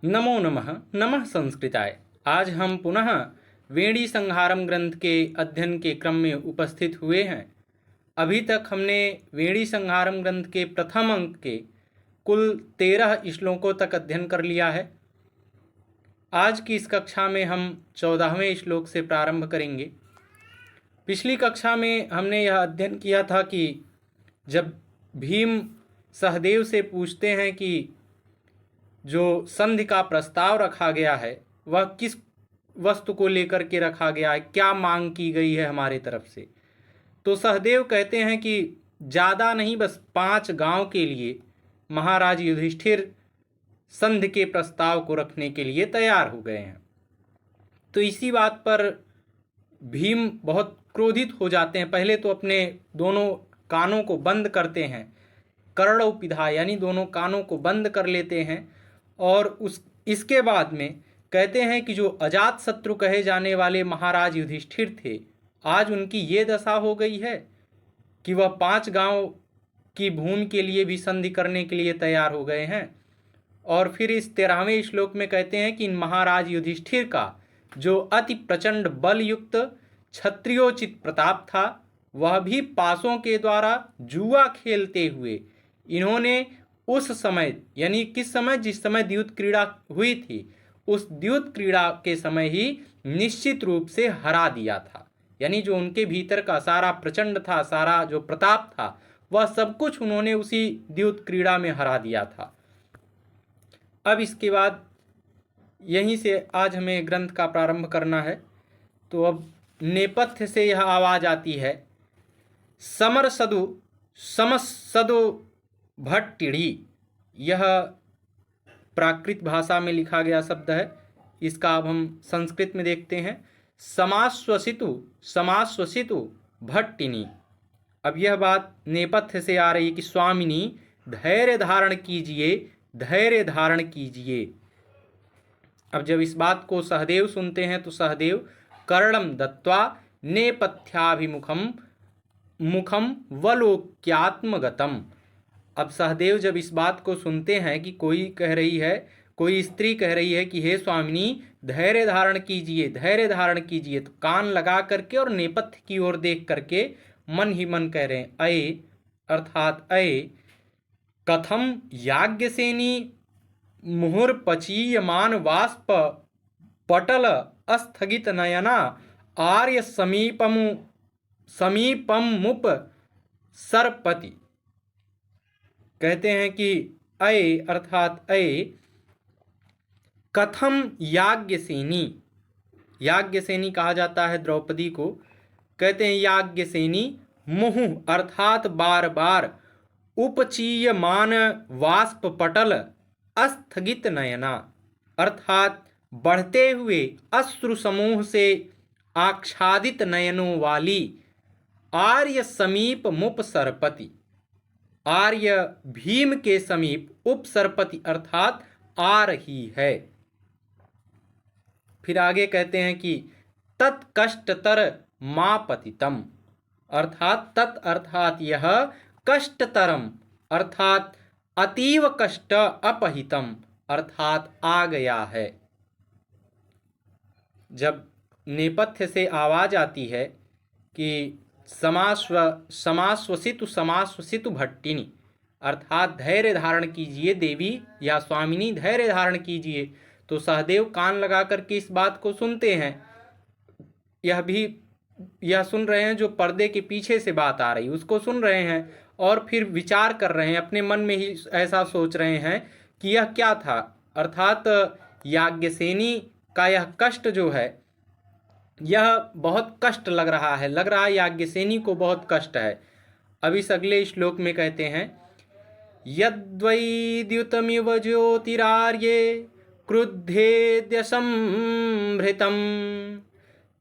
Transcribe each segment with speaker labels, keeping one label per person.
Speaker 1: नमो नमः नमः संस्कृताय। आज हम पुनः वेणी संहारम ग्रंथ के अध्ययन के क्रम में उपस्थित हुए हैं। अभी तक हमने वेणी संहारम ग्रंथ के प्रथम अंक के कुल 13 श्लोकों तक अध्ययन कर लिया है। आज की इस कक्षा में हम 14वें श्लोक से प्रारंभ करेंगे। पिछली कक्षा में हमने यह अध्ययन किया था कि जब भीम सहदेव से पूछते हैं कि जो संधि का प्रस्ताव रखा गया है वह किस वस्तु को लेकर के रखा गया है, क्या मांग की गई है हमारे तरफ से, तो सहदेव कहते हैं कि ज़्यादा नहीं, बस 5 गांव के लिए महाराज युधिष्ठिर संधि के प्रस्ताव को रखने के लिए तैयार हो गए हैं। तो इसी बात पर भीम बहुत क्रोधित हो जाते हैं। पहले तो अपने दोनों कानों को बंद करते हैं, कर्णौ पिधा यानी दोनों कानों को बंद कर लेते हैं, और इसके बाद में कहते हैं कि जो अजात शत्रु कहे जाने वाले महाराज युधिष्ठिर थे, आज उनकी ये दशा हो गई है कि वह 5 गांव की भूमि के लिए भी संधि करने के लिए तैयार हो गए हैं। और फिर इस 13वें श्लोक में कहते हैं कि महाराज युधिष्ठिर का जो अति प्रचंड बल युक्त क्षत्रियोचित प्रताप था, वह भी पासों के द्वारा जुआ खेलते हुए इन्होंने उस समय, यानी किस समय, जिस समय द्यूत क्रीड़ा हुई थी, उस द्यूत क्रीड़ा के समय ही निश्चित रूप से हरा दिया था। यानी जो उनके भीतर का सारा प्रचंड था, सारा जो प्रताप था, वह सब कुछ उन्होंने उसी द्यूत क्रीड़ा में हरा दिया था। अब इसके बाद यहीं से आज हमें ग्रंथ का प्रारंभ करना है। तो अब नेपथ्य से यह आवाज आती है, समर सदु समसदो भट्टिड़ी। यह प्राकृत भाषा में लिखा गया शब्द है। इसका अब हम संस्कृत में देखते हैं। समाश्वसितु भट्टिनी। अब यह बात नेपथ्य से आ रही है कि स्वामिनी धैर्य धारण कीजिए, धैर्य धारण कीजिए। अब जब इस बात को सहदेव सुनते हैं तो सहदेव कर्णम दत्वा नेपथ्याभिमुखम मुखम वलोक्यात्मगतम। अब सहदेव जब इस बात को सुनते हैं कि कोई स्त्री कह रही है कि हे स्वामिनी धैर्य धारण कीजिए, धैर्य धारण कीजिए, तो कान लगा करके और नेपथ्य की ओर देख करके मन ही मन कह रहे हैं, अये अर्थात अये कथम याज्ञसेनी मुहुर्पचीयमान वाष्प पटल अस्थगित नयना आर्य समीपमुप सरपति। कहते हैं कि अये अर्थात अये कथम याज्ञसेनी, याज्ञसेनी कहा जाता है द्रौपदी को। कहते हैं याज्ञसेनी मुहुः अर्थात बार बार, उपचीयमान वाष्प पटल अस्थगित नयना अर्थात बढ़ते हुए अश्रु समूह से आच्छादित नयनों वाली आर्य समीप मुपसरपति, आर्य भीम के समीप उपसरपति अर्थात आ रही है। फिर आगे कहते हैं कि तत्कष्टतर मापतितम अर्थात तत् अर्थात यह, कष्टतरम अर्थात अतीव कष्ट, अपहितम अर्थात आ गया है। जब नेपथ्य से आवाज आती है कि समाश्वसितु भट्टिनी अर्थात धैर्य धारण कीजिए देवी या स्वामिनी, धैर्य धारण कीजिए, तो सहदेव कान लगा करके इस बात को सुनते हैं। यह सुन रहे हैं, जो पर्दे के पीछे से बात आ रही उसको सुन रहे हैं, और फिर विचार कर रहे हैं, अपने मन में ही ऐसा सोच रहे हैं कि यह क्या था। अर्थात याज्ञसेनी का यह कष्ट जो है, यह बहुत कष्ट लग रहा है याज्ञसेनी को बहुत कष्ट है। अब इस अगले श्लोक में कहते हैं, यद्वैद्युतमिव ज्योतिरार्ये क्रुद्धेद्यसंभृतं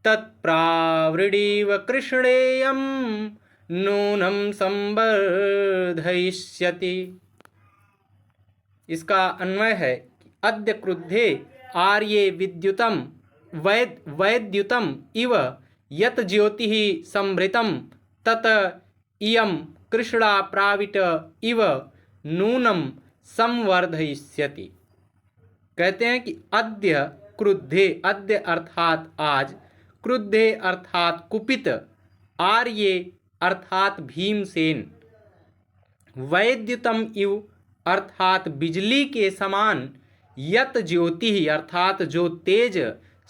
Speaker 1: तत्प्रावृडीव कृष्णेयं नूनं संवर्धयिष्यति। इसका अन्वय है, अद्य क्रुद्धे आर्ये विद्युतम वैद्युतम इव यत ज्योतिः संभृतं तत इयं कृष्णा प्राविट इव नूनं संवर्धयिष्यति। कहते हैं कि अद्य क्रुद्धे, अद्य अर्थात आज, क्रुद्धे अर्थात कुपित, आर्ये अर्थात भीमसेन, वैद्युतम इव अर्थात बिजली के समान, यत ज्योति अर्थात जो तेज,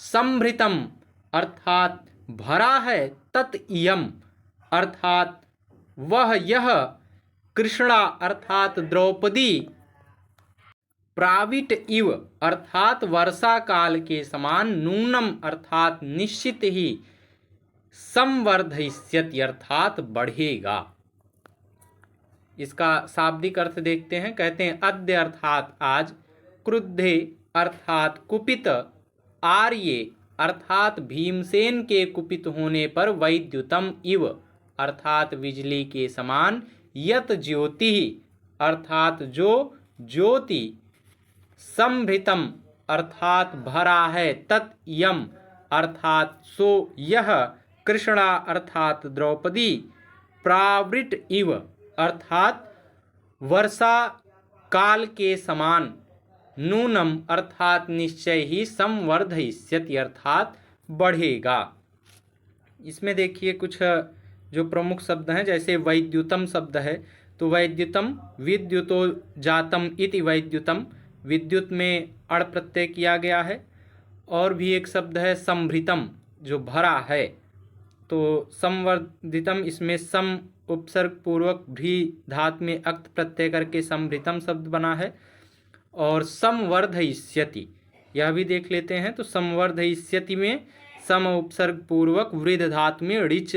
Speaker 1: संभृतम अर्थात भरा है, तत् इयम अर्थात वह यह, कृष्णा अर्थात द्रौपदी, प्राविट इव अर्थात वर्षा काल के समान, नूनम अर्थात निश्चित ही, संवर्धयिष्यति अर्थात बढ़ेगा। इसका शाब्दिक अर्थ देखते हैं। कहते हैं अद्य अर्थात आज, क्रुद्धे अर्थात कुपित, आर्ये अर्थात भीमसेन के कुपित होने पर, वैद्युतम इव अर्थात बिजली के समान, यत ज्योति अर्थात जो ज्योति, संभृतम अर्थात भरा है, तत् यम अर्थात सो यह, कृष्णा अर्थात द्रौपदी, प्रावृट इव अर्थात वर्षा काल के समान, नूनम अर्थात निश्चय ही, संवर्धयिष्यति अर्थात बढ़ेगा। इसमें देखिए कुछ जो प्रमुख शब्द हैं, जैसे वैद्युतम शब्द है तो वैद्युतम विद्युतो जातम इति वैद्युतम, विद्युत में अड़ प्रत्यय किया गया है। और भी एक शब्द है संभृतम जो भरा है, तो संवर्धितम, इसमें सम उपसर्ग पूर्वक भी धातु में अक्त प्रत्यय करके संभृतम शब्द बना है। और संवर्धयिष्यति यह भी देख लेते हैं, तो संवर्धयिष्यति में सम उपसर्ग पूर्वक वृद्ध धातु में ऋच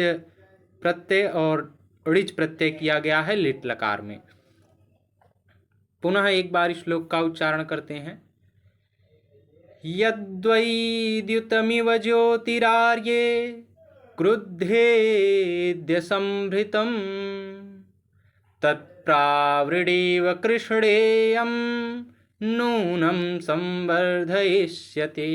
Speaker 1: प्रत्यय और ऋच प्रत्यय किया गया है लिट लकार में। पुनः एक बार श्लोक का उच्चारण करते हैं। यद्वैद्युतमिव ज्योतिरार्ये क्रुद्धेद्य संभृतं, तत्प्रावृडेव कृष्णेयं, नूनं संवर्धयिष्यते।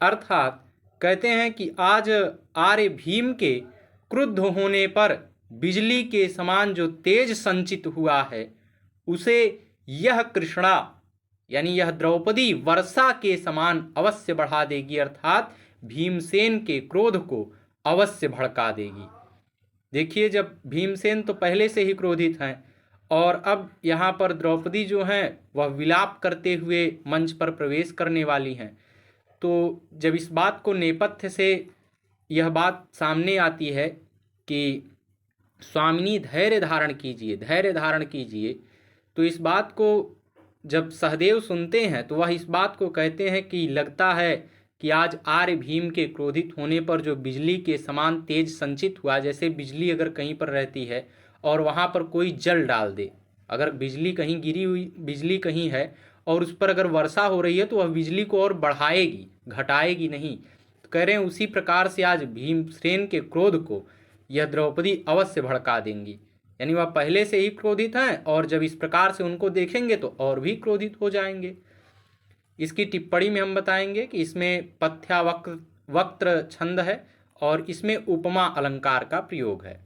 Speaker 1: अर्थात कहते हैं कि आज आर्य भीम के क्रुद्ध होने पर बिजली के समान जो तेज संचित हुआ है, उसे यह कृष्णा यानी यह द्रौपदी वर्षा के समान अवश्य बढ़ा देगी, अर्थात भीमसेन के क्रोध को अवश्य भड़का देगी। देखिए, जब भीमसेन तो पहले से ही क्रोधित हैं और अब यहाँ पर द्रौपदी जो हैं वह विलाप करते हुए मंच पर प्रवेश करने वाली हैं, तो जब इस बात को नेपथ्य से यह बात सामने आती है कि स्वामिनी धैर्य धारण कीजिए, धैर्य धारण कीजिए, तो इस बात को जब सहदेव सुनते हैं तो वह इस बात को कहते हैं कि लगता है कि आज आर्य भीम के क्रोधित होने पर जो बिजली के समान तेज संचित हुआ, जैसे बिजली अगर कहीं पर रहती है और वहाँ पर कोई जल डाल दे, अगर बिजली कहीं गिरी हुई बिजली कहीं है और उस पर अगर वर्षा हो रही है तो वह बिजली को और बढ़ाएगी, घटाएगी नहीं। तो कह रहे हैं उसी प्रकार से आज भीमसेन के क्रोध को यह द्रौपदी अवश्य भड़का देंगी। यानी वह पहले से ही क्रोधित हैं और जब इस प्रकार से उनको देखेंगे तो और भी क्रोधित हो जाएंगे। इसकी टिप्पणी में हम बताएंगे कि इसमें पथ्या वक्त्र छंद है और इसमें उपमा अलंकार का प्रयोग है।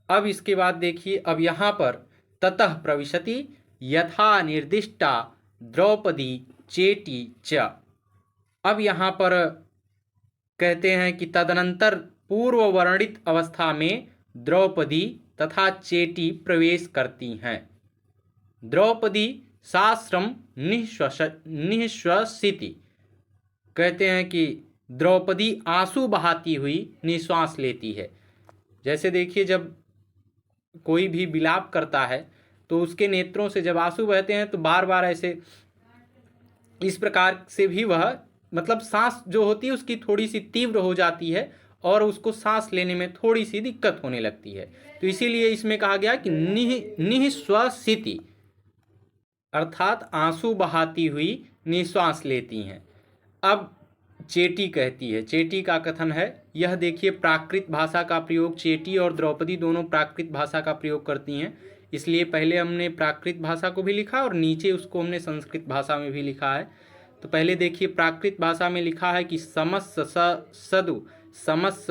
Speaker 1: अब इसके बाद देखिए, अब यहाँ पर ततः प्रविशति यथा निर्दिष्टा द्रौपदी चेटी च। अब यहाँ पर कहते हैं कि तदनंतर पूर्व वर्णित अवस्था में द्रौपदी तथा चेटी प्रवेश करती हैं। द्रौपदी साश्रम निःश्वसिति, कहते हैं कि द्रौपदी आंसू बहाती हुई निश्वास लेती है। जैसे देखिए, जब कोई भी विलाप करता है तो उसके नेत्रों से जब आंसू बहते हैं तो बार बार ऐसे इस प्रकार से भी वह मतलब सांस जो होती है उसकी थोड़ी सी तीव्र हो जाती है और उसको सांस लेने में थोड़ी सी दिक्कत होने लगती है। तो इसीलिए इसमें कहा गया कि निःश्वसिति अर्थात आंसू बहाती हुई निश्वास लेती हैं। अब चेटी कहती है, चेटी का कथन है, यह देखिए प्राकृत भाषा का प्रयोग, चेटी और द्रौपदी दोनों प्राकृत भाषा का प्रयोग करती हैं, इसलिए पहले हमने प्राकृत भाषा को भी लिखा और नीचे उसको हमने संस्कृत भाषा में भी लिखा है। तो पहले देखिए प्राकृत भाषा में लिखा है कि सदु समस्स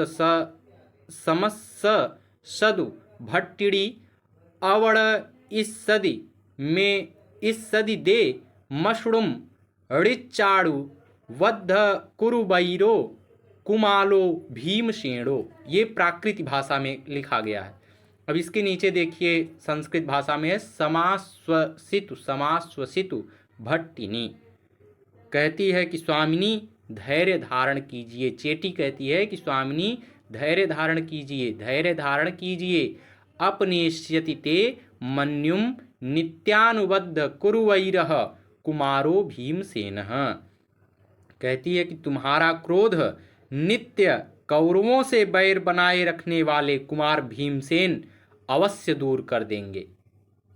Speaker 1: सदु भट्टिड़ी अवड़ इस सदी में इस सदि दे मशृणुम ऋच्चाड़ु वद्ध कुरुबैरो कुमालो भीमसेनो। ये प्राकृत भाषा में लिखा गया है। अब इसके नीचे देखिए संस्कृत भाषा में है समाश्वसितु भट्टिनी। कहती है कि स्वामिनी धैर्य धारण कीजिए। चेटी कहती है कि स्वामिनी धैर्य धारण कीजिए, धैर्य धारण कीजिए। अपनेष्यति ते मन्युम नित्यानुबद्ध कुरुवैरः कुमारो भीमसेनः। कहती है कि तुम्हारा क्रोध नित्य कौरवों से बैर बनाए रखने वाले कुमार भीमसेन अवश्य दूर कर देंगे।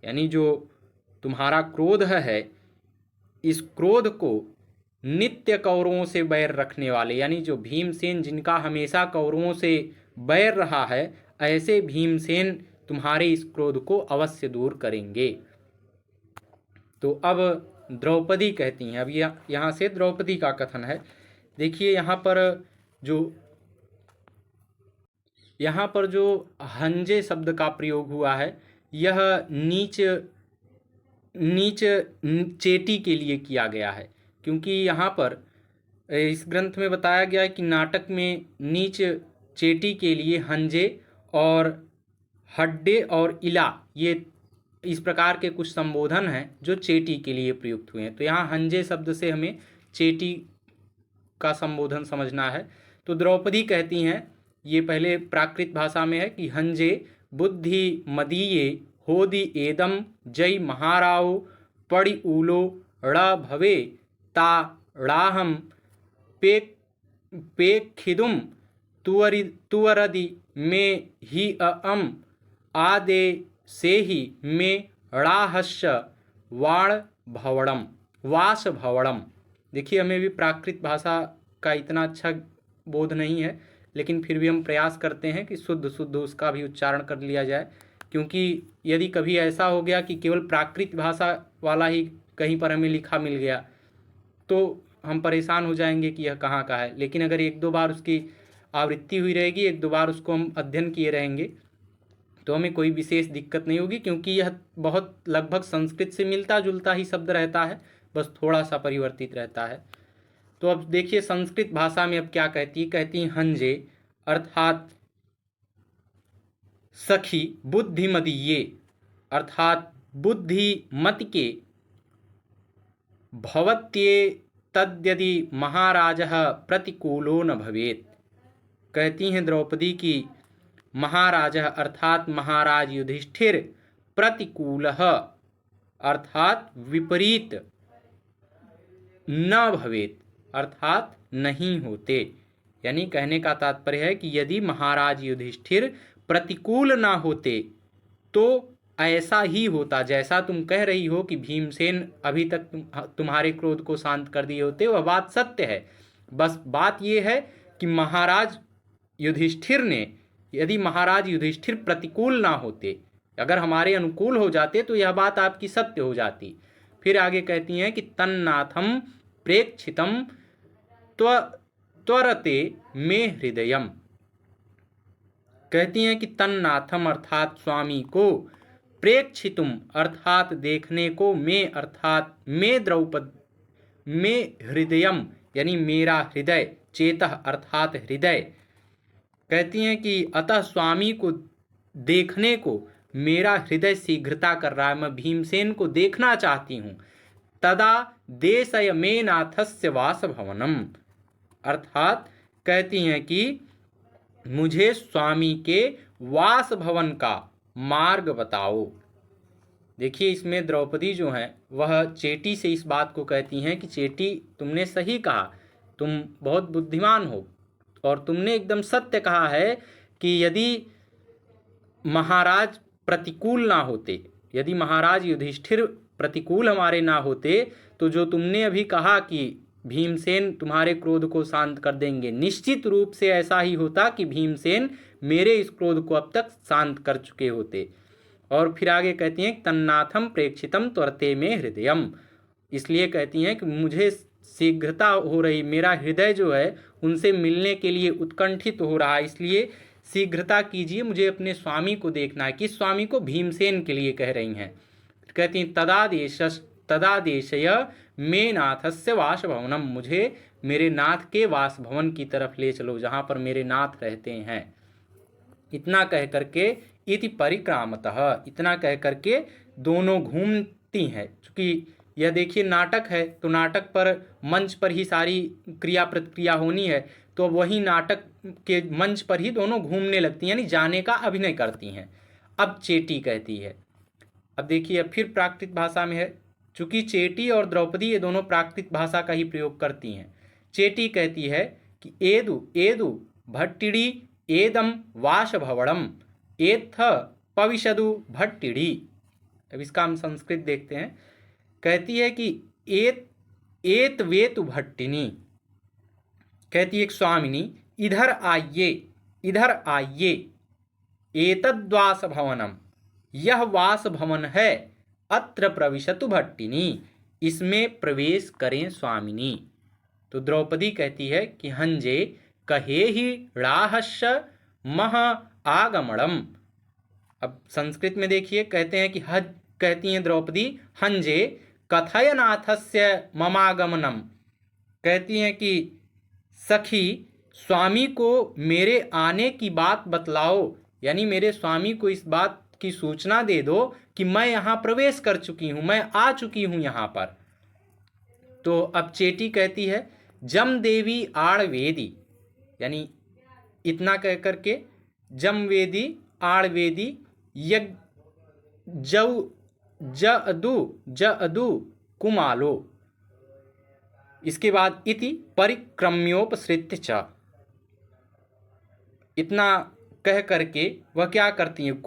Speaker 1: यानी जो तुम्हारा क्रोध है, इस क्रोध को नित्य कौरवों से बैर रखने वाले, यानी जो भीमसेन जिनका हमेशा कौरवों से बैर रहा है, ऐसे भीमसेन तुम्हारे इस क्रोध को अवश्य दूर करेंगे। तो अब द्रौपदी कहती हैं। अब यहाँ से द्रौपदी का कथन है। देखिए यहाँ पर जो हंजे शब्द का प्रयोग हुआ है, यह नीच चेटी के लिए किया गया है, क्योंकि यहाँ पर इस ग्रंथ में बताया गया है कि नाटक में नीच चेटी के लिए हंजे और हड्डे और इला, ये इस प्रकार के कुछ संबोधन हैं जो चेटी के लिए प्रयुक्त हुए हैं। तो यहाँ हंजे शब्द से हमें चेटी का संबोधन समझना है। तो द्रौपदी कहती हैं, ये पहले प्राकृत भाषा में है कि हंजे बुद्धि मदीये होदि एदम जय महाराव पड़ि ऊलो ड़ भवे ता ड़ाहम पेखिदुम तुवरदि में ही अम आदे से ही में ड़ाहस्य वास भवड़म। देखिए हमें भी प्राकृत भाषा का इतना अच्छा बोध नहीं है, लेकिन फिर भी हम प्रयास करते हैं कि शुद्ध शुद्ध उसका भी उच्चारण कर लिया जाए, क्योंकि यदि कभी ऐसा हो गया कि केवल प्राकृत भाषा वाला ही कहीं पर हमें लिखा मिल गया तो हम परेशान हो जाएंगे कि यह कहाँ का है। लेकिन अगर एक दो बार उसकी आवृत्ति हुई रहेगी, एक दो बार उसको हम अध्ययन किए रहेंगे, तो हमें कोई विशेष दिक्कत नहीं होगी, क्योंकि यह बहुत लगभग संस्कृत से मिलता जुलता ही शब्द रहता है, बस थोड़ा सा परिवर्तित रहता है। तो अब देखिए संस्कृत भाषा में अब क्या कहती है हंजे अर्थात सखी बुद्धिमदीये, अर्थात बुद्धिमत के भवत्ये तद्यदि महाराजः प्रतिकूलो न भवेत्। कहती हैं द्रौपदी की महाराजः अर्थात महाराज युधिष्ठिर प्रतिकूलः अर्थात विपरीत न भवेत् अर्थात नहीं होते। यानी कहने का तात्पर्य है कि यदि महाराज युधिष्ठिर प्रतिकूल ना होते तो ऐसा ही होता जैसा तुम कह रही हो कि भीमसेन अभी तक तुम्हारे क्रोध को शांत कर दिए होते, वह बात सत्य है। बस बात यह है कि महाराज युधिष्ठिर ने, यदि महाराज युधिष्ठिर प्रतिकूल ना होते, अगर हमारे अनुकूल हो जाते तो यह बात आपकी सत्य हो जाती। फिर आगे कहती हैं कि तन्नाथम प्रेक्षितम त्वरते मे हृदयम। कहती हैं कि तन्नाथम अर्थात स्वामी को, प्रेक्षितुम अर्थात देखने को, में अर्थात में द्रौपद, में हृदयम यानी मेरा हृदय, चेतः अर्थात हृदय। कहती हैं कि अतः स्वामी को देखने को मेरा हृदय शीघ्रता कर रहा है, मैं भीमसेन को देखना चाहती हूँ। तदा देशय मे नाथस्य वासभवनम, अर्थात कहती हैं कि मुझे स्वामी के वास भवन का मार्ग बताओ। देखिए इसमें द्रौपदी जो है वह चेटी से इस बात को कहती हैं कि चेटी तुमने सही कहा, तुम बहुत बुद्धिमान हो और तुमने एकदम सत्य कहा है कि यदि महाराज प्रतिकूल ना होते, यदि महाराज युधिष्ठिर प्रतिकूल हमारे ना होते, तो जो तुमने अभी कहा कि भीमसेन तुम्हारे क्रोध को शांत कर देंगे, निश्चित रूप से ऐसा ही होता कि भीमसेन मेरे इस क्रोध को अब तक शांत कर चुके होते। और फिर आगे कहती हैं तन्नाथम प्रेक्षितम त्वरते में हृदयम, इसलिए कहती हैं कि मुझे शीघ्रता हो रही, मेरा हृदय जो है उनसे मिलने के लिए उत्कंठित हो रहा है, इसलिए शीघ्रता कीजिए, मुझे अपने स्वामी को देखना है। किस स्वामी को? भीमसेन के लिए कह रही हैं। कहती हैं तदादेश तदादेशय मे नाथस्य वासभवनम, मुझे मेरे नाथ के वासभवन की तरफ ले चलो जहाँ पर मेरे नाथ रहते हैं। इतना कह करके इति परिक्रामतः, इतना कह करके दोनों घूमती हैं। चूँकि यह देखिए नाटक है तो नाटक पर मंच पर ही सारी क्रिया प्रतिक्रिया होनी है, तो वही नाटक के मंच पर ही दोनों घूमने लगती हैं, यानी जाने का अभिनय करती हैं। अब चेटी कहती है, अब देखिए अब फिर प्राकृत भाषा में है, चूँकि चेटी और द्रौपदी ये दोनों प्राकृत भाषा का ही प्रयोग करती हैं। चेटी कहती है कि एदु एदु भट्टिड़ी एदम वासभवणम एत्थ पविशदु भट्टिड़ी। अब इसका हम संस्कृत देखते हैं। कहती है कि एत वेतु भट्टिनी, कहती है स्वामिनी इधर आइए, इधर आइए, एतद्वास भवनम, यह वास भवन है, अत्र प्रविशतु भट्टिनी, इसमें प्रवेश करें स्वामिनी। तो द्रौपदी कहती है कि हंजे कहे ही राहस्य मह आगमणम। अब संस्कृत में देखिए कहते हैं कि कहती हैं द्रौपदी हंजे कथयनाथस्य ममागमनम, कहती हैं कि सखी स्वामी को मेरे आने की बात बतलाओ, यानी मेरे स्वामी को इस बात की सूचना दे दो कि मैं यहाँ प्रवेश कर चुकी हूँ, मैं आ चुकी हूँ यहाँ पर। तो अब चेटी कहती है जम देवी आड़वेदी, यानी इतना कह करके जमवेदी आड़वेदी यज्ञ जअदु कुमालो। इसके बाद इति परिक्रम्योपसृत्य च, इतना कह करके वह क्या करती हैं,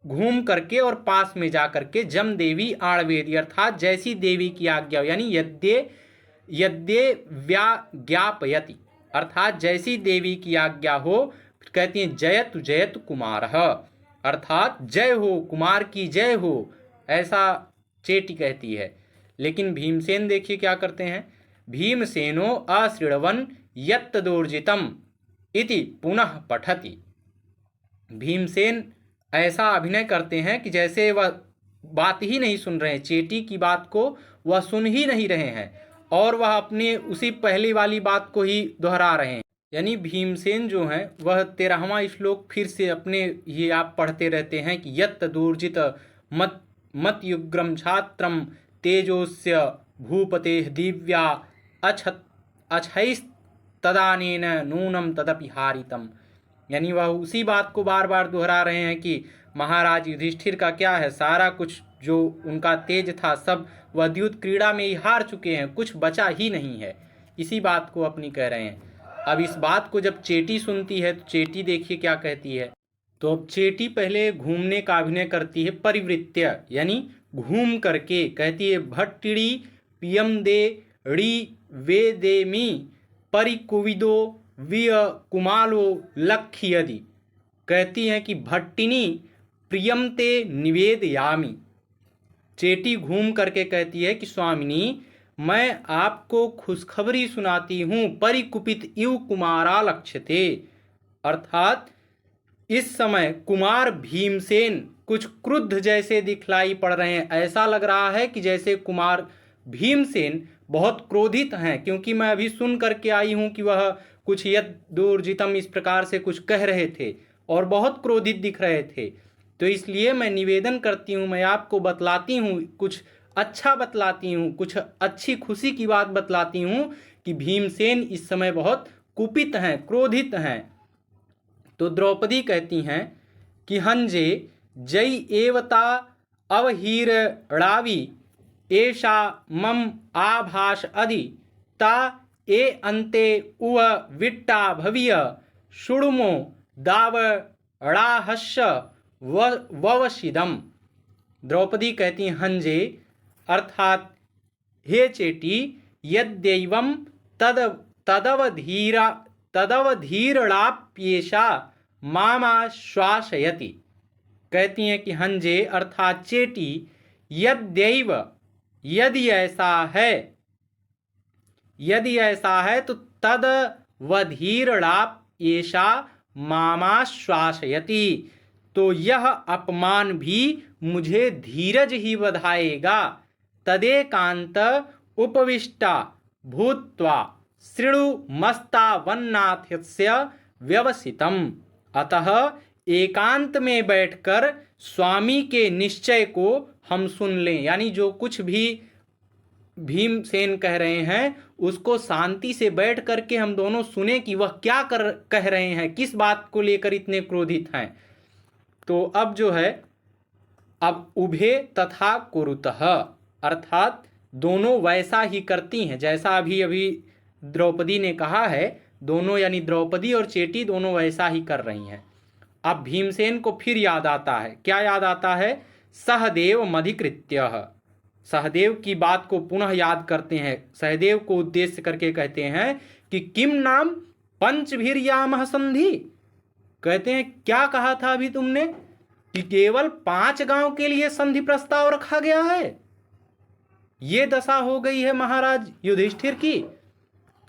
Speaker 1: घूम करके और पास में जा करके जम देवी आड़वेदी, अर्थात जैसी देवी की आज्ञा, यानी यद्ये व्याज्ञापयति, अर्थात जैसी देवी की आज्ञा हो, कहती हैं जयतु जयतु कुमारः, अर्थात जय हो कुमार की जय हो, ऐसा चेटी कहती है। लेकिन भीमसेन देखिए क्या करते हैं, भीमसेनो अशृण्वन् यत्तदूर्जितम् इति पुनः पठति। भीमसेन ऐसा अभिनय करते हैं कि जैसे वह बात ही नहीं सुन रहे हैं, चेटी की बात को वह सुन ही नहीं रहे हैं और वह अपने उसी पहली वाली बात को ही दोहरा रहे हैं। यानी भीमसेन जो हैं वह 13वां श्लोक फिर से अपने ये आप पढ़ते रहते हैं कि यत्त दूर्जित मत युग्रम छात्रम तेजोस्य भूपते दिव्या अछैस्तदानेन नूनम तदपि हारितम, यानी वह उसी बात को बार बार दोहरा रहे हैं कि महाराज युधिष्ठिर का क्या है, सारा कुछ जो उनका तेज था सब वह द्युत क्रीड़ा में ही हार चुके हैं, कुछ बचा ही नहीं है, इसी बात को अपनी कह रहे हैं। अब इस बात को जब चेटी सुनती है तो चेटी देखिए क्या कहती है। तो अब चेटी पहले घूमने का अभिनय करती है परिवृत्य, यानी घूम करके कहती है भट्टिड़ी पियम दे ड़ी वे देमी परिकुविदो विय कुमालो लक्ष्यदि, कहती हैं कि भट्टिनी प्रियमते निवेदयामी। चेटी घूम करके कहती है कि स्वामिनी मैं आपको खुशखबरी सुनाती हूँ, परिकुपित इव कुमारा लक्ष्यते, अर्थात इस समय कुमार भीमसेन कुछ क्रुद्ध जैसे दिखलाई पड़ रहे हैं। ऐसा लग रहा है कि जैसे कुमार भीमसेन बहुत क्रोधित हैं, क्योंकि मैं अभी सुन करके आई हूँ कि वह कुछ यद्दूर्जितम इस प्रकार से कुछ कह रहे थे और बहुत क्रोधित दिख रहे थे। तो इसलिए मैं निवेदन करती हूँ, मैं आपको बतलाती हूँ, कुछ अच्छा बतलाती हूँ, कुछ अच्छी खुशी की बात बतलाती हूँ कि भीमसेन इस समय बहुत कुपित हैं, क्रोधित हैं। तो द्रौपदी कहती हैं कि हंजे जय एवता अवहीरणावि एषा मम आभाष अधि ता ए अन्ते उव विट्टा भविय शुड़ुमो दावड़ाहस्य ववशिदम। द्रौपदी कहती हैं हंजे अर्थात हे चेटी यद्यैवं तदवधीरणाप्येषा मामाश्वासयति, कहती हैं कि हंजे अर्थात चेटी यद्यैव यदि ऐसा है तो तदवधीरणाप्येषा मामाश्वासयति, तो यह अपमान भी मुझे धीरज ही बधाएगा, तदेकांत उपविष्टा भूत्वा शृणुमस्तावन्नाथस्य व्यवसितम। अतः एकांत में बैठकर स्वामी के निश्चय को हम सुन लें, यानी जो कुछ भी भीमसेन कह रहे हैं उसको शांति से बैठ करके हम दोनों सुने कि वह क्या कह रहे हैं, किस बात को लेकर इतने क्रोधित हैं। तो अब जो है, अब उभे तथा कुरुतः, अर्थात दोनों वैसा ही करती हैं जैसा अभी द्रौपदी ने कहा है। दोनों यानी द्रौपदी और चेटी दोनों वैसा ही कर रही हैं। अब भीमसेन को फिर याद आता है, क्या याद आता है? सहदेव मधिकृत्य, सहदेव की बात को पुनः याद करते हैं। सहदेव को उद्देश्य करके कहते हैं कि किम नाम पंचभिर्यामः संधि, कहते हैं क्या कहा था अभी तुमने कि केवल 5 गांव के लिए संधि प्रस्ताव रखा गया है। ये दशा हो गई है महाराज युधिष्ठिर की।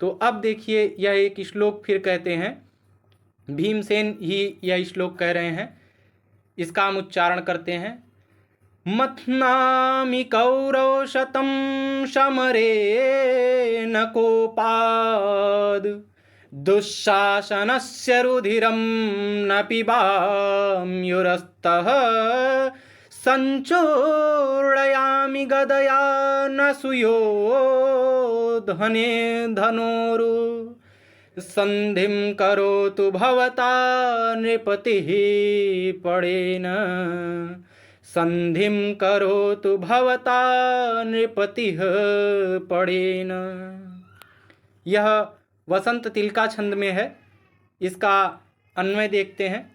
Speaker 1: तो अब देखिए यह एक श्लोक फिर कहते हैं, भीमसेन ही यह श्लोक कह रहे हैं, इसका हम उच्चारण करते हैं। मथ्नामि कौरव शतं समरे न कोपाद, दुःशासनस्य रुधिरं न पिबाम्युरस्तः, संचूर्णयामि गदया न सुयोधने धनोरु, संधिं करोतु भवता नृपतिः पडेन, संधिं करोतु भवता नृपतिः पडेन। यह वसंत तिलका छंद में है। इसका अन्वय देखते हैं।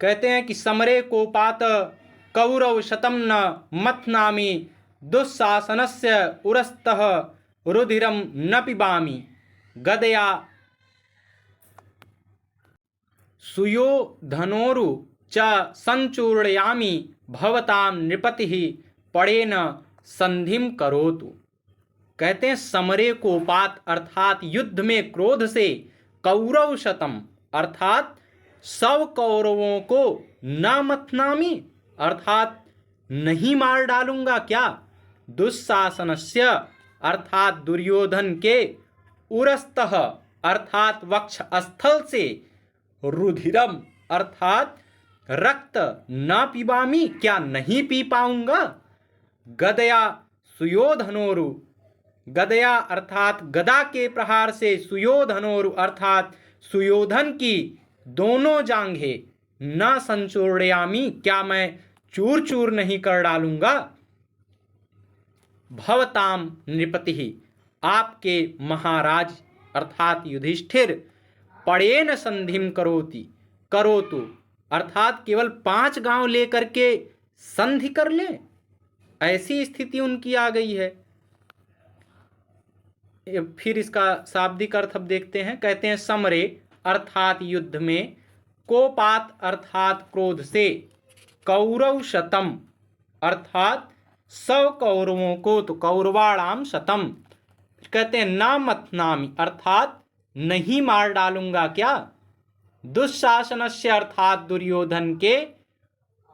Speaker 1: कहते हैं कि समरे कोपात कौरव शतम न मथ्नामि, दुःशासनस्य उरस्तः रुधिरं न पिबामि, गदया सुयोधनोरु च संचूर्णयामि भवतां नृपतिः पडेन संधिं करोतु। कहते हैं समरे कोपात अर्थात युद्ध में क्रोध से, कौरव शतम अर्थात 100 कौरवों को, न मथ्नामि अर्थात नहीं मार डालूंगा क्या, दुःशासनस्य अर्थात दुर्योधन के, उरस्तः अर्थात वक्ष स्थल से, रुधिरम अर्थात रक्त, न पिबामी क्या नहीं पी पाऊंगा, गदया सुयोधनोरु गदया अर्थात गदा के प्रहार से, सुयोधनोरु अर्थात सुयोधन की दोनों जांघें, न संचूर्णयामि क्या मैं चूर चूर नहीं कर डालूंगा, भवताम नृपतिः आपके महाराज अर्थात युधिष्ठिर, पडेन संधिम करोतु अर्थात केवल 5 गांव लेकर के संधि कर लें, ऐसी स्थिति उनकी आ गई है। फिर इसका शाब्दिक अर्थ अब देखते हैं। कहते हैं समरे अर्थात युद्ध में, कोपात अर्थात क्रोध से, कौरव शतम अर्थात 100 कौरवों को, तो कौरवाणाम शतम। कहते हैं न मथ्नामि अर्थात नहीं मार डालूंगा क्या, दुःशासनस्य अर्थात दुर्योधन के,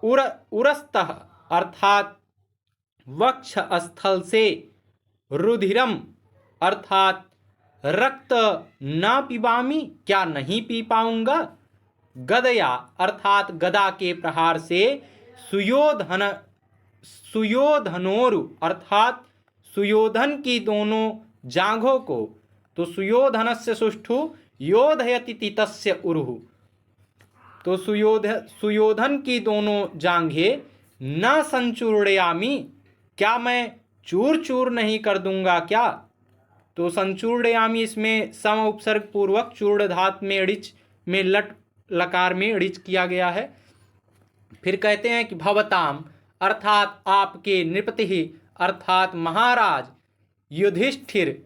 Speaker 1: उरस्तः अर्थात वक्ष स्थल से, रुधिरम अर्थात रक्त न पिबामी क्या नहीं पी पाऊंगा, गदया अर्थात गदा के प्रहार से, सुयोधनोरु अर्थात सुयोधन की दोनों जांघों को, तो सुयोधनस्य सुष्ठु योधयति तितस्य उरुहु, तो सुयोधन की दोनों जांघें, न संचूर्णयामि क्या मैं चूर चूर नहीं कर दूंगा क्या, तो संचूर्णयामि इसमें सम उपसर्ग पूर्वक चूर्ण धात में ऋच में लट लकार में ऋच किया गया है। फिर कहते हैं कि भवताम अर्थात आपके, नृपतिः अर्थात महाराज युधिष्ठिर,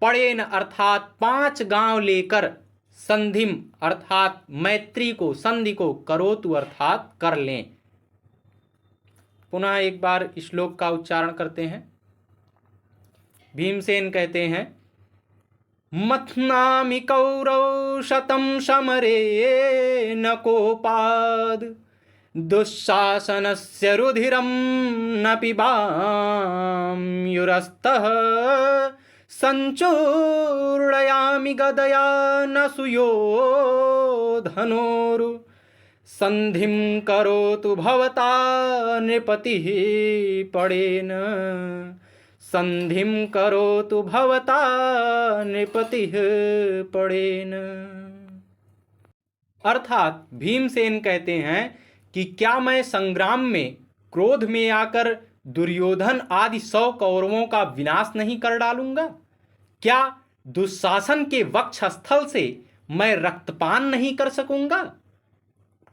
Speaker 1: पडेन अर्थात 5 गांव लेकर, संधिम अर्थात मैत्री को, संधि को, करोतु अर्थात कर लें। पुनः एक बार श्लोक का उच्चारण करते हैं। भीमसेन कहते हैं मथ्नामि कौरव शतं समरे न कोपाद, दुःशासनस्य रुधिरं न पिबाम्युरस्तः संचूर्णयामि गदया न सुयोधनोरु संधिं करोतु भवता नृपतिः पडेन संधिं करोतु भवता नृपतिः पडेन। अर्थात भीमसेन कहते हैं कि क्या मैं संग्राम में क्रोध में आकर दुर्योधन आदि 100 कौरवों का विनाश नहीं कर डालूंगा? क्या दुशासन के वक्षस्थल से मैं रक्तपान नहीं कर सकूंगा?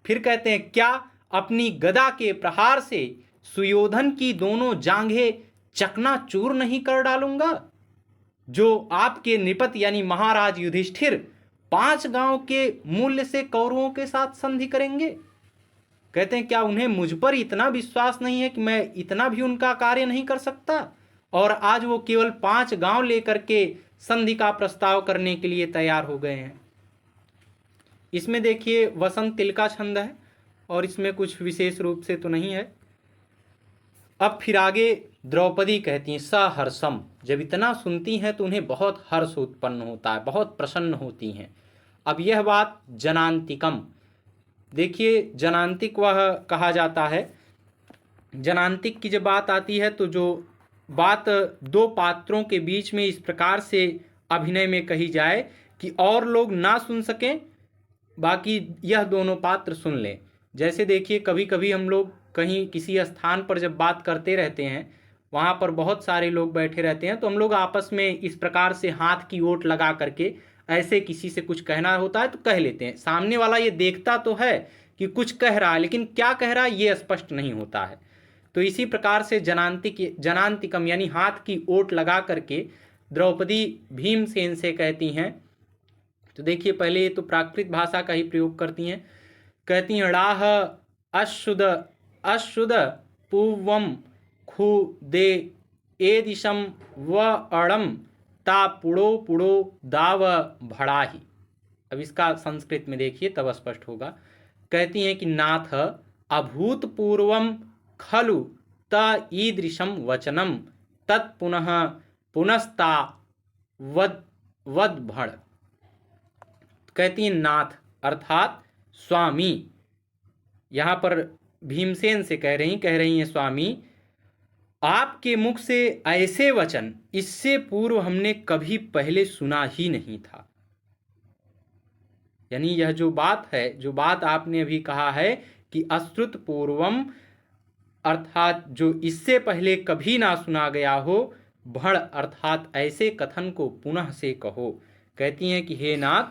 Speaker 1: फिर कहते हैं क्या अपनी गदा के प्रहार से सुयोधन की दोनों जांघें चकनाचूर नहीं कर डालूंगा? जो आपके नृपत यानी महाराज युधिष्ठिर 5 गांव के मूल्य से कौरवों के साथ संधि करेंगे। कहते हैं क्या उन्हें मुझ पर इतना विश्वास नहीं है कि मैं इतना भी उनका कार्य नहीं कर सकता? और आज वो केवल 5 गांव लेकर के संधि का प्रस्ताव करने के लिए तैयार हो गए हैं। इसमें देखिए वसंत तिल का छंद है और इसमें कुछ विशेष रूप से तो नहीं है। अब फिर आगे द्रौपदी कहती हैं सहर्षम, जब इतना सुनती हैं तो उन्हें बहुत हर्ष उत्पन्न होता है, बहुत प्रसन्न होती हैं। अब यह बात जनांतिकम, देखिए जनांतिक वह कहा जाता है। जनांतिक की जब बात आती है तो जो बात 2 पात्रों के बीच में इस प्रकार से अभिनय में कही जाए कि और लोग ना सुन सकें, बाकी यह दोनों पात्र सुन लें। जैसे देखिए कभी कभी हम लोग कहीं किसी स्थान पर जब बात करते रहते हैं, वहाँ पर बहुत सारे लोग बैठे रहते हैं, तो हम लोग आपस में इस प्रकार से हाथ की ओट लगा करके ऐसे किसी से कुछ कहना होता है तो कह लेते हैं। सामने वाला ये देखता तो है कि कुछ कह रहा है, लेकिन क्या कह रहा है ये स्पष्ट नहीं होता है। तो इसी प्रकार से जनांतिकम यानी हाथ की ओट लगा करके द्रौपदी भीमसेन से कहती हैं। तो देखिए पहले ये तो प्राकृत भाषा का ही प्रयोग करती हैं। कहती हैं राह अशुद पूर्वम खु दे एदिशम व अड़म ता पुड़ो पुड़ो दाव भड़ाही। अब इसका संस्कृत में देखिए तब स्पष्ट होगा। कहती हैं कि नाथ अभूतपूर्वम खलु त ईदृशम वचनम तत्पुनः पुनस्ता वद भड़। कहती हैं नाथ अर्थात स्वामी, यहाँ पर भीमसेन से कह रही हैं स्वामी, आपके मुख से ऐसे वचन इससे पूर्व हमने कभी पहले सुना ही नहीं था। यानी यह जो बात है, जो बात आपने अभी कहा है कि अश्रुत पूर्वम अर्थात जो इससे पहले कभी ना सुना गया हो, भड़ अर्थात ऐसे कथन को पुनः से कहो। कहती हैं कि हे नाथ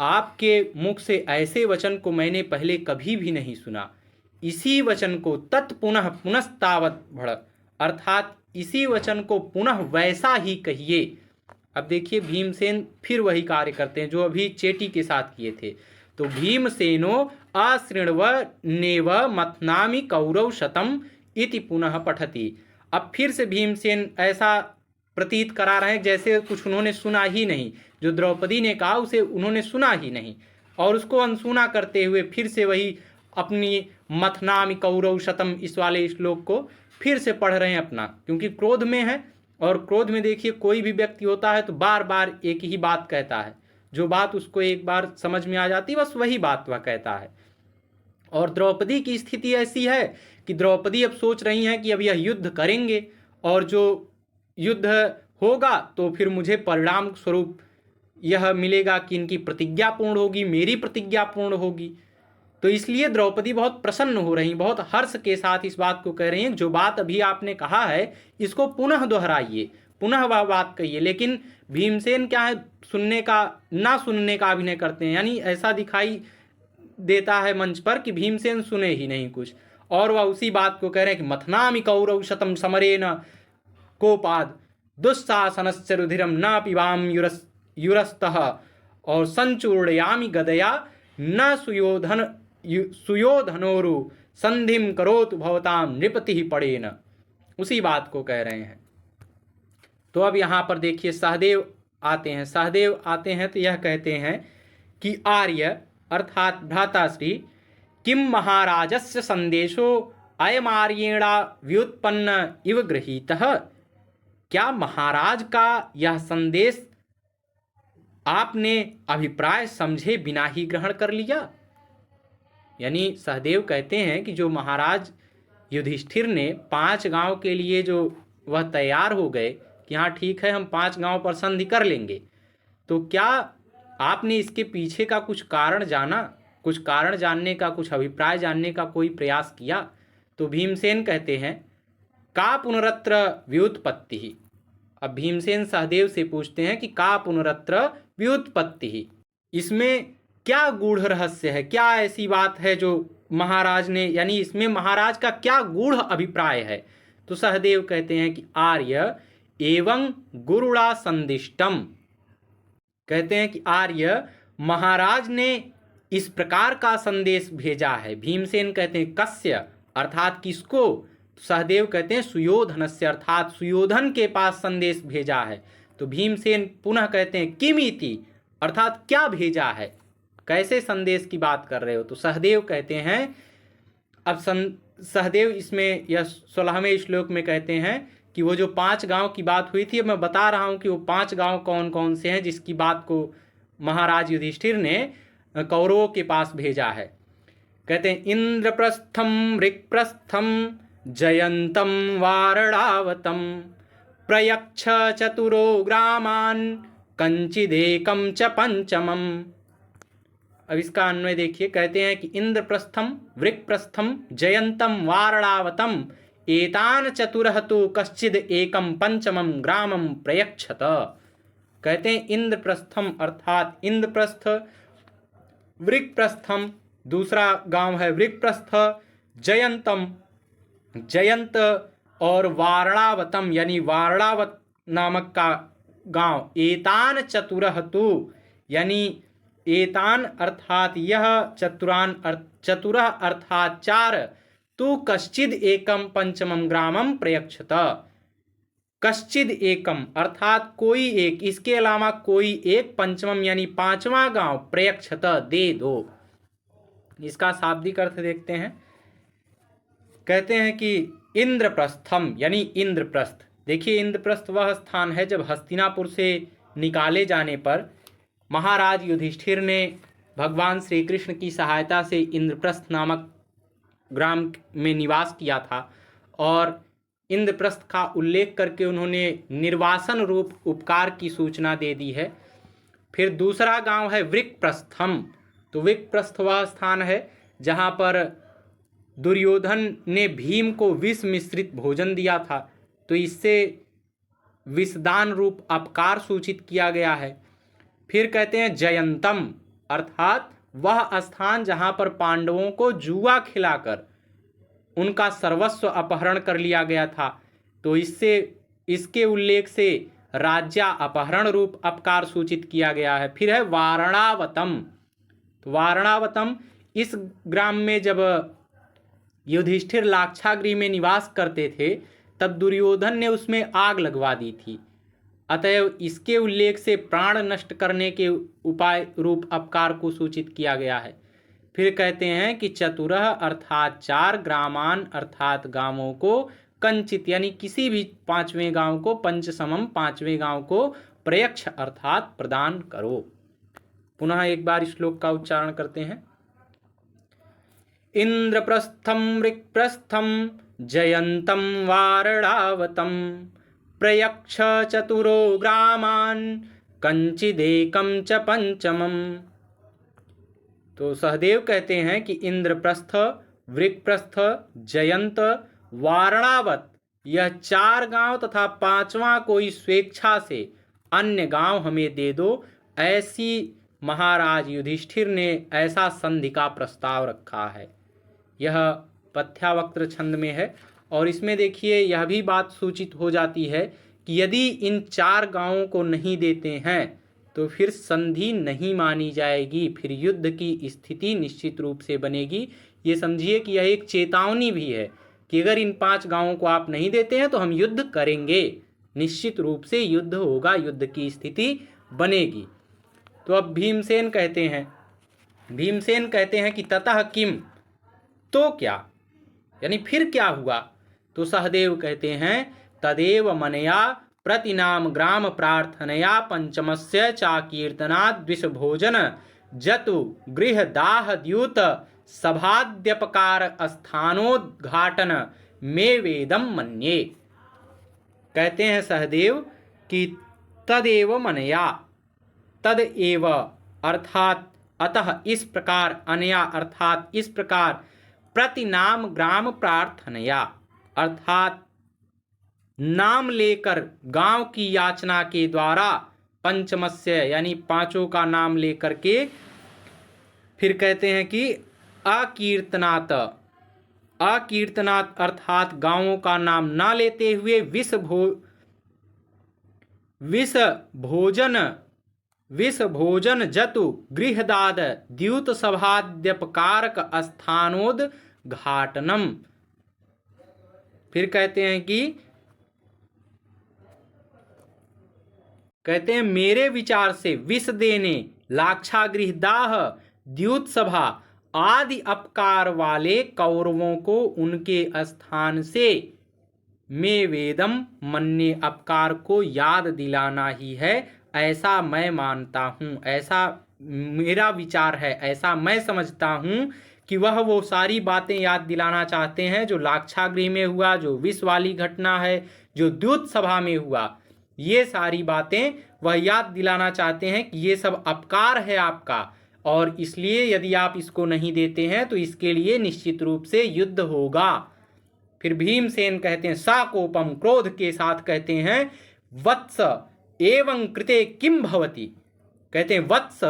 Speaker 1: आपके मुख से ऐसे वचन को मैंने पहले कभी भी नहीं सुना। इसी वचन को तत्पुनः पुनस्तावत भड़ अर्थात इसी वचन को पुनः वैसा ही कहिए। अब देखिए भीमसेन फिर वही कार्य करते हैं जो अभी चेटी के साथ किए थे। तो भीमसेनो अशृण्व नेव मथनामि कौरव शतम इति पुनः पठति। अब फिर से भीमसेन ऐसा प्रतीत करा रहे हैं जैसे कुछ उन्होंने सुना ही नहीं। जो द्रौपदी ने कहा उसे उन्होंने सुना ही नहीं और उसको अनसुना करते हुए फिर से वही अपनी मथनामि कौरव शतम इस वाले श्लोक को फिर से पढ़ रहे हैं अपना, क्योंकि क्रोध में है। और क्रोध में देखिए कोई भी व्यक्ति होता है तो बार बार एक ही बात कहता है, जो बात उसको एक बार समझ में आ जाती है बस वही बात वह कहता है। और द्रौपदी की स्थिति ऐसी है कि द्रौपदी अब सोच रही हैं कि अब यह युद्ध करेंगे और जो युद्ध होगा तो फिर मुझे परिणाम स्वरूप यह मिलेगा कि इनकी प्रतिज्ञा पूर्ण होगी, मेरी प्रतिज्ञा पूर्ण होगी। तो इसलिए द्रौपदी बहुत प्रसन्न हो रही, बहुत हर्ष के साथ इस बात को कह रही हैं जो बात अभी आपने कहा है इसको पुनः दोहराइए, पुनः वह बात कहिए। लेकिन भीमसेन क्या है, सुनने का ना सुनने का अभिनय करते हैं। यानी ऐसा दिखाई देता है मंच पर कि भीमसेन सुने ही नहीं कुछ, और वह उसी बात को कह रहे हैं कि मथनामि कौरव शतम समरेन कोपाद दुस्साहसनस्य रुधिरम न पिबाम युरस्तः और संचूर्णयामि गदया न सुयोधनोरु संधिम करोतु भवताम नृपति पड़ेन। उसी बात को कह रहे हैं। तो अब यहाँ पर देखिए सहदेव आते हैं तो यह कहते हैं कि आर्य अर्थात भ्राताश्री किम महाराजस्य संदेशो अयमार्येणा व्युत्पन्न इव गृहीतः। क्या महाराज का यह संदेश आपने अभिप्राय समझे बिना ही ग्रहण कर लिया। यानी सहदेव कहते हैं कि जो महाराज युधिष्ठिर ने 5 गांव के लिए जो वह तैयार हो गए कि हाँ ठीक है हम 5 गांव पर संधि कर लेंगे, तो क्या आपने इसके पीछे का कुछ कारण जाना, कुछ कारण जानने का, कुछ अभिप्राय जानने का कोई प्रयास किया। तो भीमसेन कहते हैं का पुनरत्र व्युत्पत्ति। अब भीमसेन सहदेव से पूछते हैं कि का पुनरत्र व्युत्पत्ति, इसमें क्या गूढ़ रहस्य है, क्या ऐसी बात है जो महाराज ने, यानी इसमें महाराज का क्या गूढ़ अभिप्राय है। तो सहदेव कहते हैं कि आर्य एवं गुरुड़ा संदिष्टम, कहते हैं कि आर्य महाराज ने इस प्रकार का संदेश भेजा है। भीमसेन कहते हैं कस्य, अर्थात किसको। सहदेव कहते हैं सुयोधनस्य, अर्थात सुयोधन के पास संदेश भेजा है। तो भीमसेन पुनः कहते हैं किमिति, अर्थात क्या भेजा है, कैसे संदेश की बात कर रहे हो। तो सहदेव कहते हैं, अब सहदेव इसमें यह 16वें श्लोक में कहते हैं कि वो जो 5 गांव की बात हुई थी, मैं बता रहा हूं कि वो 5 गांव कौन कौन से हैं जिसकी बात को महाराज युधिष्ठिर ने कौरवों के पास भेजा है। कहते हैं इंद्रप्रस्थम ऋक्प्रस्थम जयंतम वारणावतम प्रयच्छ चतुरो ग्रामान कंचिदेकम च पंचमम। अब इसका अन्वय देखिए, कहते हैं कि इंद्रप्रस्थम वृक्प्रस्थम जयंतम वारणावतम एतान चतुरः तो कश्चिद एकम पंचमम ग्रामम प्रयच्छत। कहते हैं इंद्रप्रस्थम अर्थात इंद्रप्रस्थ, वृक्प्रस्थम दूसरा गांव है वृक्प्रस्थ, जयंतम जयंत और वारणावतम यानी वारणावत नामक का गांव, एतान चतुरः तो यानी एतान अर्थात यह, चतुरः अर्थात 4, तु कश्चिद एकम पंचमम ग्रामम प्रयच्छत। कश्चिद एकम अर्थात कोई एक, इसके अलावा कोई एक, पंचमम यानी 5वां गांव, प्रयच्छत दे दो। इसका शाब्दिक अर्थ देखते हैं। कहते हैं कि इंद्रप्रस्थम यानी इंद्रप्रस्थ। देखिए इंद्रप्रस्थ वह स्थान है जब हस्तिनापुर से निकाले जाने पर महाराज युधिष्ठिर ने भगवान श्री कृष्ण की सहायता से इंद्रप्रस्थ नामक ग्राम में निवास किया था, और इंद्रप्रस्थ का उल्लेख करके उन्होंने निर्वासन रूप उपकार की सूचना दे दी है। फिर दूसरा गांव है वृक्प्रस्थम। तो वृक्प्रस्थ वह स्थान है जहां पर दुर्योधन ने भीम को विष मिश्रित भोजन दिया था, तो इससे विषदान रूप अपकार सूचित किया गया है। फिर कहते हैं जयंतम अर्थात वह स्थान जहां पर पांडवों को जुआ खिलाकर उनका सर्वस्व अपहरण कर लिया गया था, तो इसके उल्लेख से राज्या अपहरण रूप अपकार सूचित किया गया है। फिर है वारणावतम। तो वारणावतम इस ग्राम में जब युधिष्ठिर लाक्षागृह में निवास करते थे तब दुर्योधन ने उसमें आग लगवा दी थी, अतएव इसके उल्लेख से प्राण नष्ट करने के उपाय रूप अपकार को सूचित किया गया है। फिर कहते हैं कि चतुरः अर्थात 4, ग्रामान अर्थात गांवों को, कंचित यानी किसी भी 5वें गांव को, पंचसमम 5वें गांव को, प्रयच्छ अर्थात प्रदान करो। पुनः एक बार श्लोक का उच्चारण करते हैं। इंद्रप्रस्थम ऋक्प्रस्थम जयंतम वारणावतम प्रयच्छ चतुरो ग्रामान कंचिदेकम च पंचमम। तो सहदेव कहते हैं कि इंद्रप्रस्थ, वृक्प्रस्थ, जयंत, वारणावत यह 4 गांव तथा 5वां कोई स्वेच्छा से अन्य गांव हमें दे दो, ऐसी महाराज युधिष्ठिर ने ऐसा संधि का प्रस्ताव रखा है। यह पथ्यावक्त्र छंद में है, और इसमें देखिए यह भी बात सूचित हो जाती है कि यदि इन 4 गांवों को नहीं देते हैं तो फिर संधि नहीं मानी जाएगी, फिर युद्ध की स्थिति निश्चित रूप से बनेगी। ये समझिए कि यह एक चेतावनी भी है कि अगर इन 5 गांवों को आप नहीं देते हैं तो हम युद्ध करेंगे, निश्चित रूप से युद्ध होगा, युद्ध की स्थिति बनेगी। तो अब भीमसेन कहते हैं कि ततः किम, तो क्या, यानी फिर क्या हुआ? तो सहदेव कहते हैं तदेव मनया प्रतिनाम ग्राम प्रार्थनया पंचमस्य चाकीर्तनात् द्विषभोजन जतु गृहदाह द्यूत सभाद्यपकार स्थानोद्घाटन में वेदम मन्ये। कहते हैं सहदेव कि तदेव मनया, तद एव अर्थात अतः इस प्रकार, अनया अर्थात इस प्रकार, प्रतिनाम ग्राम प्रार्थनया अर्थात नाम लेकर गांव की याचना के द्वारा, पंचमस्य यानी पांचों का नाम लेकर के, फिर कहते हैं कि अकीर्तनात्, अकीर्तनात् अर्थात गांवों का नाम ना लेते हुए विष भोजन जतु गृहदाद द्यूत सभाद्यपकारक स्थानोद्घाटनम। फिर कहते हैं कि मेरे विचार से विष देने, लाक्षागृहदाह, द्यूत सभा आदि अपकार वाले कौरवों को उनके स्थान से में वेदम मन्ने अपकार को याद दिलाना ही है, ऐसा मैं मानता हूँ, ऐसा मेरा विचार है, ऐसा मैं समझता हूँ कि वह वो सारी बातें याद दिलाना चाहते हैं जो लाक्षागृह में हुआ, जो विष वाली घटना है, जो द्यूत सभा में हुआ, ये सारी बातें वह याद दिलाना चाहते हैं कि ये सब अपकार है आपका, और इसलिए यदि आप इसको नहीं देते हैं तो इसके लिए निश्चित रूप से युद्ध होगा। फिर भीमसेन कहते हैं साकोपम, क्रोध के साथ कहते हैं वत्स एवं कृते किम भवति, कहते हैं वत्स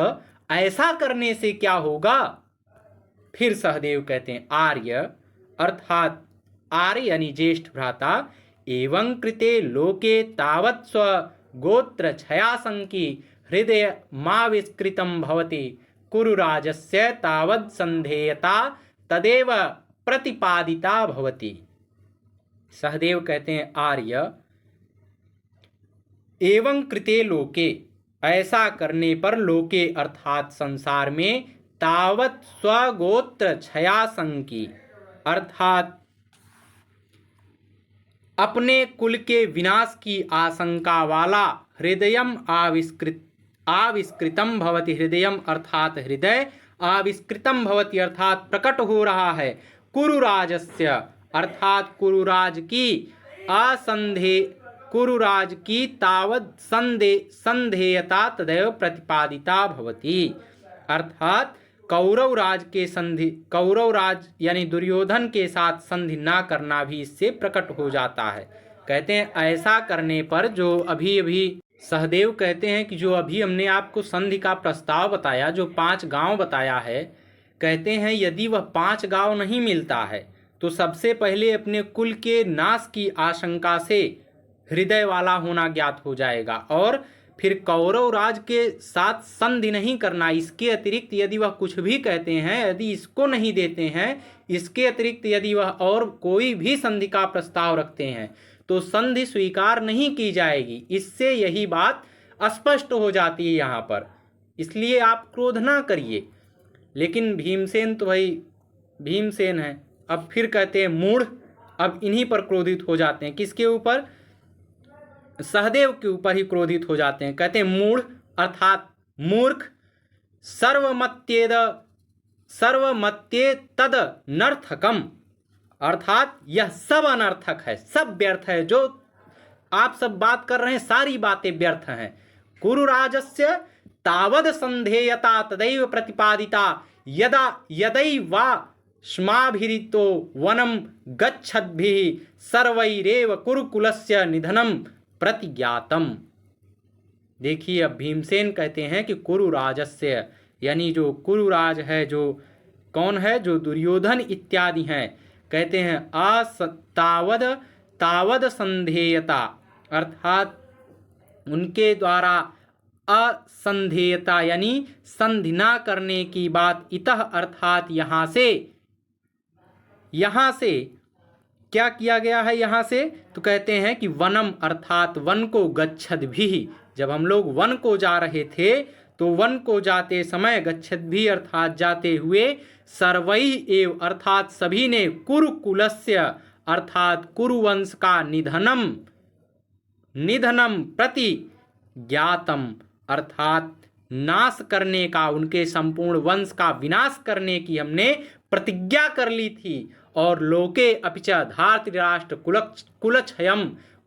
Speaker 1: ऐसा करने से क्या होगा? फिर सहदेव कहते हैं आर्य अर्थात आर्य यानी ज्येष्ठ भ्राता, एवं कृते लोके तावत् स्व गोत्र छयासंकी हृदय माविष्कृतं भवति कुरुराजस्य तावत् संधेयता तदेव प्रतिपादिता भवति। सहदेव कहते हैं आर्य एवं कृते लोके, ऐसा करने पर, लोके अर्थात संसार में, तावत् स्वगोत्र छयासंकी अर्थात अपने कुल के विनाश की आशंका वाला, हृदयम आविष्कृतम भवति, हृदयम अर्थात हृदय, आविष्कृतम भवति अर्थात प्रकट हो रहा है, कुरुराजस्य अर्थात कुरुराज की तावत् संधेयता तदैव प्रतिपादिता भवति, अर्थात कौरवराज यानी दुर्योधन के साथ संधि ना करना भी इससे प्रकट हो जाता है। कहते हैं ऐसा करने पर, जो अभी सहदेव कहते हैं कि जो अभी हमने आपको संधि का प्रस्ताव बताया, जो 5 गांव बताया है, कहते हैं यदि वह 5 गांव नहीं मिलता है तो सबसे पहले अपने कुल के नाश की आशंका से हृदय वाला होना ज्ञात हो जाएगा, और फिर कौरव राज के साथ संधि नहीं करना। इसके अतिरिक्त यदि वह कुछ भी कहते हैं, यदि इसको नहीं देते हैं, इसके अतिरिक्त यदि वह और कोई भी संधि का प्रस्ताव रखते हैं तो संधि स्वीकार नहीं की जाएगी। इससे यही बात स्पष्ट हो जाती है यहाँ पर, इसलिए आप क्रोध ना करिए। लेकिन भीमसेन तो भाई भीमसेन है, अब फिर कहते हैं मूढ़, अब इन्हीं पर क्रोधित हो जाते हैं। किसके ऊपर? सहदेव के ऊपर ही क्रोधित हो जाते हैं। कहते हैं मूढ़ अर्थात मूर्ख, सर्वमत्ये तद नर्थकम, अर्थात यह सब अनर्थक है, सब व्यर्थ है, जो आप सब बात कर रहे हैं सारी बातें व्यर्थ हैं। कुरुराजस्य तावद संधेयता तदैव प्रतिपादिता यदैवा स्माभिरितो वनम गच्छद्भिः सर्वैरेव कुरुकुलस्य निधनम प्रतिज्ञातम। देखिए अब भीमसेन कहते हैं कि कुरुराजस्य यानी जो कुरुराज है, जो कौन है? जो दुर्योधन इत्यादि हैं। कहते हैं तावद संधेयता अर्थात उनके द्वारा असंधेयता यानी संधि ना करने की बात, इतः अर्थात यहाँ से क्या किया गया है? यहाँ से तो कहते हैं कि वनम अर्थात वन को, गच्छद भी, जब हम लोग वन को जा रहे थे तो वन को जाते समय गच्छद्भिः अर्थात जाते हुए सर्वैः एव अर्थात सभी ने कुरुकुलस्य अर्थात कुरुवंश का निधनम प्रति ज्ञातम अर्थात नाश करने का, उनके संपूर्ण वंश का विनाश करने की हमने प्रतिज्ञा कर ली थी। और लोके अपिच धार्तराष्ट्र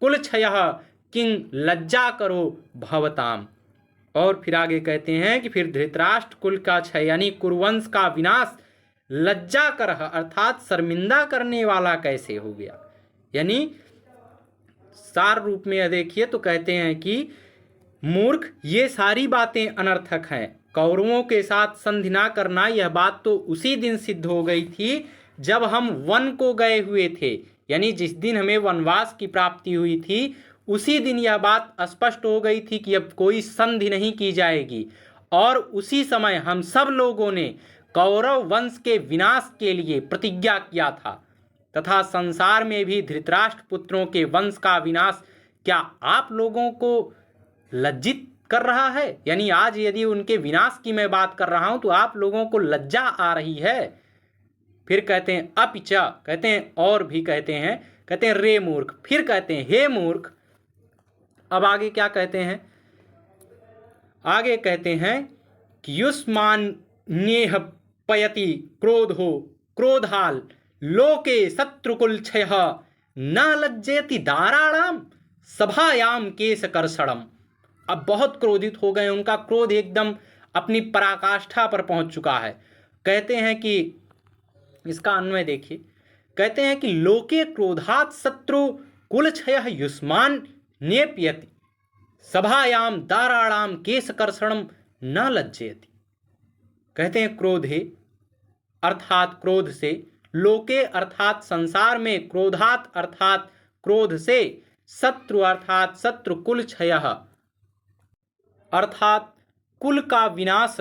Speaker 1: कुलक्षयः किंग लज्जा करो भवताम। और फिर आगे कहते हैं कि फिर धृतराष्ट्र कुल का क्षय यानी कुरुवंश का विनाश लज्जा कर अर्थात शर्मिंदा करने वाला कैसे हो गया। यानी सार रूप में देखिए तो कहते हैं कि मूर्ख, ये सारी बातें अनर्थक हैं। कौरवों के साथ संधि ना करना, यह बात तो उसी दिन सिद्ध हो गई थी जब हम वन को गए हुए थे। यानी जिस दिन हमें वनवास की प्राप्ति हुई थी उसी दिन यह बात स्पष्ट हो गई थी कि अब कोई संधि नहीं की जाएगी। और उसी समय हम सब लोगों ने कौरव वंश के विनाश के लिए प्रतिज्ञा किया था तथा संसार में भी धृतराष्ट्र पुत्रों के वंश का विनाश क्या आप लोगों को लज्जित कर रहा है? यानी आज यदि उनके विनाश की मैं बात कर रहा हूं तो आप लोगों को लज्जा आ रही है। फिर कहते हैं अपिच, कहते हैं और भी कहते हैं रे मूर्ख। फिर कहते हैं हे मूर्ख। अब आगे क्या कहते हैं? आगे कहते हैं कि युष्मान्येह पयति क्रोधो क्रोधाल लोके शत्रुकुल क्षयः न लज्जेति दाराणाम सभायाम केशकर्षणम। अब बहुत क्रोधित हो गए, उनका क्रोध एकदम अपनी पराकाष्ठा पर पहुंच चुका है। कहते हैं कि इसका अन्वय देखिए, कहते हैं कि लोके क्रोधात शत्रु कुल क्षयः युष्मान नेपयति सभायाम दाराणाम केशकर्षणम न लज्जेति। कहते हैं क्रोधे अर्थात क्रोध से, लोके अर्थात संसार में, क्रोधात अर्थात क्रोध से, शत्रु अर्थात शत्रु कुल क्षयः अर्थात कुल का विनाश,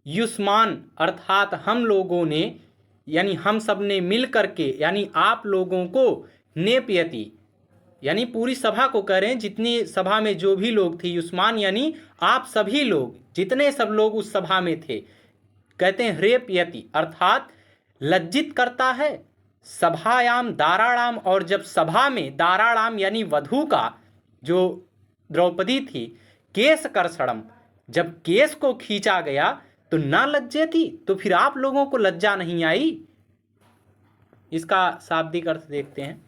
Speaker 1: युष्मान अर्थात हम लोगों ने यानी हम सब ने मिल करके यानी आप लोगों को नेपयति यानी पूरी सभा को कह रहे हैं, जितनी सभा में जो भी लोग थे, युष्मान यानी आप सभी लोग, जितने सब लोग उस सभा में थे। कहते हैं ह्रेपयति अर्थात लज्जित करता है, सभायाम दाराणाम और जब सभा में दाराणाम यानी वधू का जो द्रौपदी थी, केश कर्षणम जब केश को खींचा गया तो ना लज्जेति तो फिर आप लोगों को लज्जा नहीं आई। इसका शाब्दिक अर्थ देखते हैं।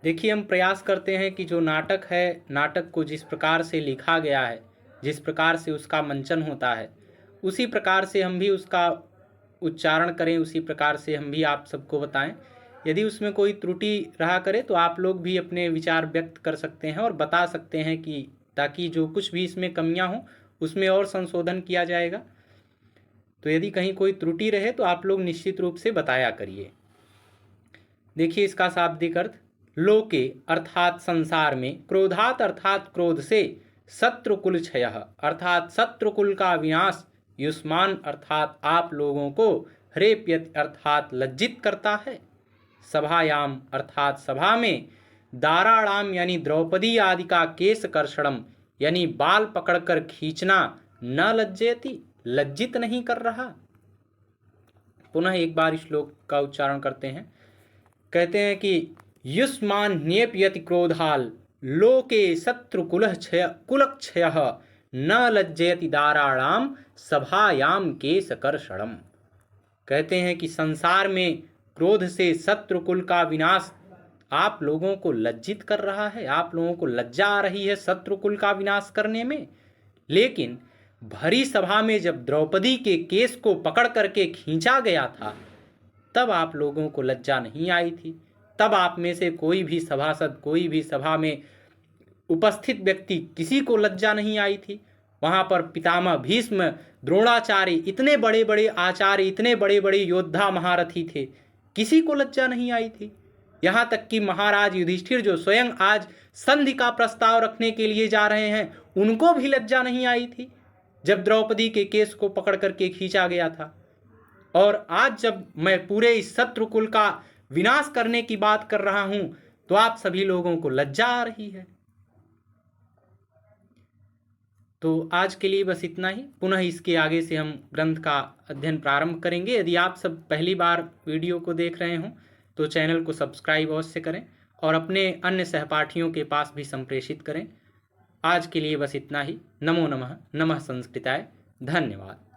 Speaker 1: देखिए हम प्रयास करते हैं कि जो नाटक है, नाटक को जिस प्रकार से लिखा गया है, जिस प्रकार से उसका मंचन होता है, उसी प्रकार से हम भी उसका उच्चारण करें, उसी प्रकार से हम भी आप सबको बताएं। यदि उसमें कोई त्रुटि रहा करे तो आप लोग भी अपने विचार व्यक्त कर सकते हैं और बता सकते हैं कि ताकि जो कुछ भी इसमें कमियां हों उसमें और संशोधन किया जाएगा। तो यदि कहीं कोई त्रुटि रहे तो आप लोग निश्चित रूप से बताया करिए। देखिए इसका शाब्दिक अर्थ, लोके अर्थात संसार में, क्रोधात अर्थात क्रोध से, शत्रुकुल क्षयः अर्थात शत्रुकुल का विनाश, युष्मान अर्थात आप लोगों को, ह्रेप्यत अर्थात लज्जित करता है, सभायाम अर्थात सभा में, दाराणाम यानी द्रौपदी आदि का केश कर्षणम यानी बाल पकड़कर खींचना, न लज्जेति लज्जित नहीं कर रहा। पुनः एक बार इस श्लोक का उच्चारण करते हैं। कहते हैं कि युष्मान न्येपयति क्रोधाल लोके शत्रु कुलक्षयः न लज्जयति दाराणाम सभायाम केशकर्षणम। कहते हैं कि संसार में क्रोध से शत्रु कुल का विनाश आप लोगों को लज्जित कर रहा है, आप लोगों को लज्जा आ रही है शत्रु कुल का विनाश करने में। लेकिन भरी सभा में जब द्रौपदी के केस को पकड़ करके खींचा गया था तब आप लोगों को लज्जा नहीं आई थी। तब आप में से कोई भी सभासद, कोई भी सभा में उपस्थित व्यक्ति, किसी को लज्जा नहीं आई थी। वहाँ पर पितामह भीष्म, द्रोणाचार्य, इतने बड़े बड़े आचार्य, इतने बड़े बड़े योद्धा महारथी थे, किसी को लज्जा नहीं आई थी। यहाँ तक कि महाराज युधिष्ठिर जो स्वयं आज संधि का प्रस्ताव रखने के लिए जा रहे हैं, उनको भी लज्जा नहीं आई थी जब द्रौपदी के केस को पकड़ करके खींचा गया था। और आज जब मैं पूरे इस शत्रु कुल का विनाश करने की बात कर रहा हूं तो आप सभी लोगों को लज्जा आ रही है। तो आज के लिए बस इतना ही। पुनः इसके आगे से हम ग्रंथ का अध्ययन प्रारंभ करेंगे। यदि आप सब पहली बार वीडियो को देख रहे हों तो चैनल को सब्सक्राइब अवश्य करें और अपने अन्य सहपाठियों के पास भी संप्रेषित करें। आज के लिए बस इतना ही। नमो नमः। नमः संस्कृताय। धन्यवाद।